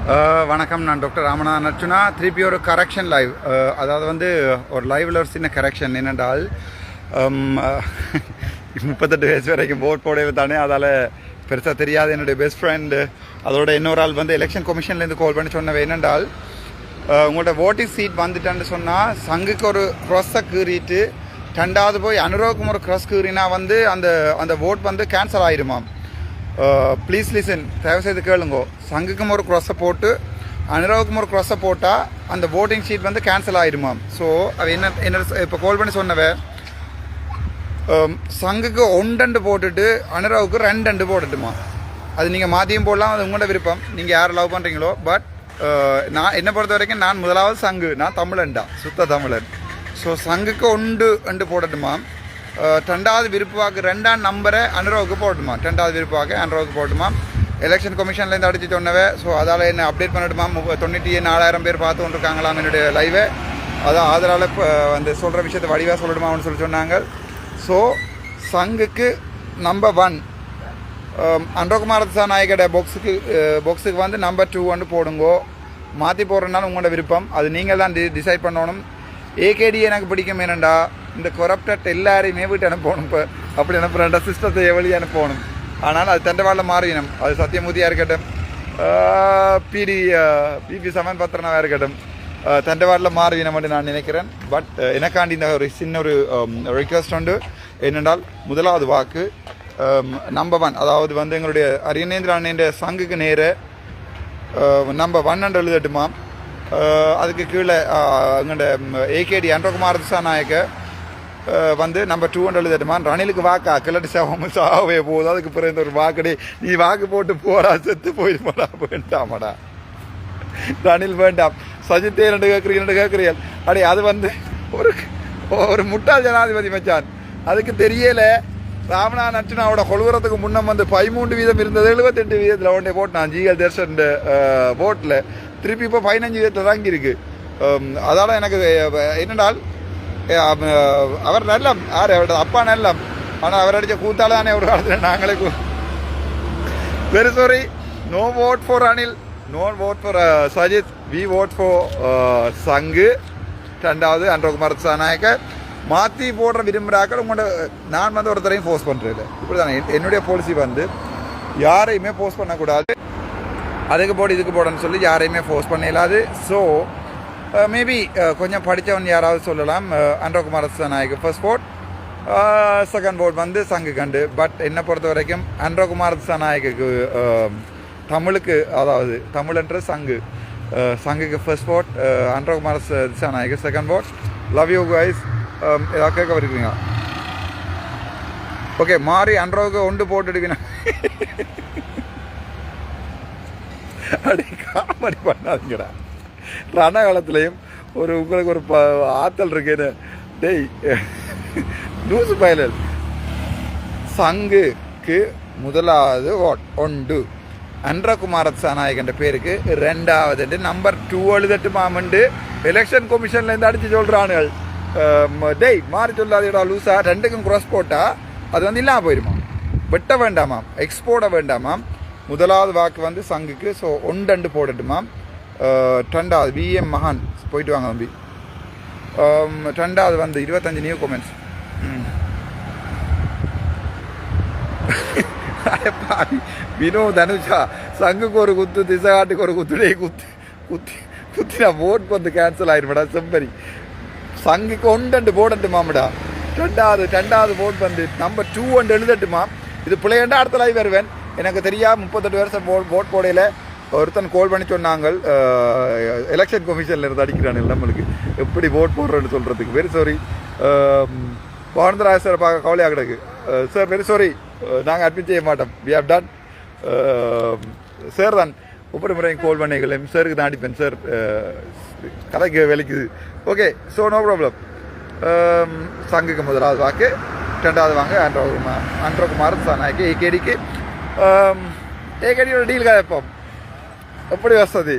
வணக்கம், நான் டாக்டர் ராமநாதன் அர்ச்சுனா. திருப்பி ஒரு கரெக்ஷன் லைவ். அதாவது வந்து ஒரு லைவில் ஒரு சின்ன கரெக்ஷன் என்னென்றால், 38 வயசு வரைக்கும் ஓட் போடையில் தானே, அதால் பெருசாக தெரியாது. என்னுடைய பெஸ்ட் ஃப்ரெண்டு அதோட இன்னொரு ஆள் வந்து எலெக்ஷன் கமிஷன்லேருந்து கால் பண்ணி சொன்னவை என்னென்றால், உங்களோட ஓட்டிங் சீட் வந்துட்டான்னு சொன்னால் சங்குக்கு ஒரு க்ராஸை கீறிட்டு ரெண்டாவது போய் அனுராவுக்கும் ஒரு க்ராஸ் கீறினா வந்து அந்த அந்த ஓட் வந்து கேன்சல் ஆகிடுமாம். ப்ளீஸ் லிசன், தயவுசெய்து கேளுங்கோ. சங்குக்கும் ஒரு க்ராஸை போட்டு அனுராவுக்கும் ஒரு க்ராஸை போட்டால் அந்த ஓட்டிங் ஷீட் வந்து கேன்சல் ஆகிடுமாம். ஸோ அவ என்ன இப்போ கால் பண்ணி சொன்னவ, சங்குக்கு 1 போட்டுட்டு அனுராவுக்கு 2 போட்டுட்டுமா. அது நீங்கள் மாற்றியும் போடலாம், அது உங்களோட விருப்பம், நீங்கள் யார் லவ் பண்ணுறீங்களோ. பட் நான் என்னை பொறுத்த வரைக்கும் நான் முதலாவது சங்கு, நான் தமிழன்டா, சுத்த தமிழன். ஸோ சங்குக்கு 1 போடட்டுமா. 2வது விருப்பு வாக்கு 2ஆம் நம்பரை அனுராவுக்கு போட்டுமா. 2வது விருப்பு வாக்கு அனுராவுக்கு போட்டுமா. எலெக்ஷன் கமிஷன்லேருந்து அடித்து சொன்னவே. ஸோ அதால் என்ன அப்டேட் பண்ணிட்டுமா. 94,000 பேர் பார்த்து கொண்டிருக்காங்களாம் என்னுடைய லைவை. அதான் அதனால் இப்போ வந்து சொல்கிற விஷயத்தை வடிவாக சொல்லணுமான்னு சொன்னாங்க. ஸோ சங்குக்கு நம்பர் 1 அனுரகுமார் திசாநாயகோட பாக்ஸுக்கு வந்து நம்பர் 2 போடுங்கோ. மாற்றி போடுறதுனால உங்களோட விருப்பம், அது நீங்கள் தான் டிசைட் பண்ணணும். ஏகேடி எனக்கு பிடிக்கும். ஏனண்டா இந்த கொரப்டட் எல்லாரையுமே வீட்டு அனுப்பணும். இப்போ அப்படி அனுப்புகிறேன்டா, சிஸ்டத்தை எவ்வளோ அனுப்பணும். ஆனால் அது தண்டவாளில் மாறினோம். அது சத்தியமூர்த்தியாக இருக்கட்டும், பிபி சமன் பத்திரனாக இருக்கட்டும், தண்டவாளில் மாறினோம் என்று நான் நினைக்கிறேன். பட் எனக்காண்டி இந்த ஒரு சின்ன ஒரு ரிக்வெஸ்ட் உண்டு. என்னென்றால் முதலாவது வாக்கு நம்பர் 1, அதாவது வந்து எங்களுடைய அரியநேந்திர அண்ணன் சங்குக்கு நேர நம்பர் 1 எழுதட்டுமா. அதுக்கு கீழே எங்கள்ட ஏகேடி அனுரகுமார் திசாநாயக்க வந்து நம்பர் 2 எழுதட்டுமா. ரணிலுக்கு வாக்கா கிளட்டு சாவே போகுது. அதுக்கு பிறகு இந்த ஒரு வாக்கடி, நீ வாக்கு போட்டு போடா, செத்து போயிடுமாடா, வேண்டாமாடா, ரணில் வேண்டாம், சஜித்தே 2 கேட்குறீர்கள். அடே அது வந்து ஒரு முட்டாள் ஜனாதிபதி மச்சான். அதுக்கு தெரியல. ராமநாதன் அர்ச்சுனாவோட கொள்வரத்துக்கு முன்னம் வந்து 13% இருந்தது, 78% ஒன்றே போட்டான் ஜிஎல் தர்ஷன் போட்டில். திருப்பி இப்போ 15% தாங்கியிருக்கு. அதால் எனக்கு என்னென்றால் அவர் நல்லம், யார் அவரோட அப்பா நல்லம். ஆனால் அவர் அடித்த கூத்தால் தானே ஒரு காலத்தில் நாங்களே very sorry. No vote for Anil, no vote for Sajith, we vote for சங்கு. 2வது அனுரகுமார் திசாநாயக்க. மாற்றி போடுற விரும்புகிறாக்கள் உங்களோட, நான் வந்து ஒருத்தரையும் போஸ்ட் பண்ணுறது இப்படி தானே. என்னுடைய பாலிசி வந்து யாரையுமே போஸ்ட் பண்ணக்கூடாது. அதுக்கு போடு இதுக்கு போடணும்னு சொல்லி யாரையுமே போஸ்ட் பண்ண இல்லாது. ஸோ மேபி கொஞ்சம் படித்தவன் யாராவது சொல்லலாம். Anura Kumar Dissanayake first vote, second vote வந்து சங்கு கண்டு. பட் என்னை பொறுத்த வரைக்கும் அனுரகுமார் திசாநாயக்கு தமிழுக்கு, அதாவது தமிழ்ன்ற சங்கு, சங்குக்கு first vote, Anurakumar Dissanayake second vote. Love you guys. ஏதாவது கேட்க வருவீங்க? ஓகே, மாறி அன்றாவுக்கு 1 போட்டுடுவீங்க. அப்படி காமெடி பண்ணாதீங்கடா. ரணகாலத்துலேயும் ஒரு உங்களுக்கு ஒரு ஆத்தல் இருக்கேன்னு. டேய் லூசு பயலல். சங்குக்கு முதலாவது vote 1, அனுரகுமார் திசாநாயகன்ற பேருக்கு 2வது நம்பர் 2 எழுதட்டு மாமண்டு எலெக்ஷன் கமிஷன்லேருந்து அடித்து சொல்கிறானுகள். டேய் மாறி சொல்லாதீடா லூஸா. 2க்கும் க்ராஸ் போட்டால் அது வந்து இல்லாமல் போயிடுமா. வெட்ட வேண்டாமாம், எக்ஸ்போர்ட வேண்டாமாம். முதலாவது வாக்கு வந்து சங்குக்கு. ஸோ 1 போடட்டுமாம். 2வது விஎம் மகான் போயிட்டு வாங்க தம்பி. 2வது வந்து 25 நியூ கமெண்ட்ஸ். வினோத் அனுஷா, சங்குக்கு ஒரு குத்து, திசைகாட்டுக்கு ஒரு குத்துடே குத்தினா ஓட் வந்து கேன்சல் ஆயிடுமாடா செம்பரி. சங்குக்கு 1 போடட்டு மாமடா. 2வது vote வந்து நம்பர் 2 எழுதட்டுமா. இது பிள்ளைண்டா அடுத்த லைவ் வருவேன். எனக்கு தெரியா 38 வருஷம் vote போடையில் ஒருத்தன் கால் பண்ணி சொன்னாங்க, எலெக்ஷன் கமிஷனில் இருந்து அடிக்கிறானு நம்மளுக்கு எப்படி vote போடுறேன்னு சொல்கிறதுக்கு. Very sorry. பாரந்தராஜ் சார் பார்க்க கவலையாக கிடக்கு சார். வெரி சாரி, நாங்கள் அட்மிட் செய்ய மாட்டோம். We have done. சார் தான் ஒவ்வொரு முறையும் கால் பண்ணிக்கலாம். சாருக்கு தான் அடிப்பேன் சார், கதைக்கு விலைக்குது. Okay, so no problem. சங்குக்கு முதலாவது வாக்கு, 2வது வாங்க அனுரகுமார் திசாநாயக்கு. ஏகேடிக்கு ஏகேடியோட டீல் கதைப்போம் எப்படி வசதி.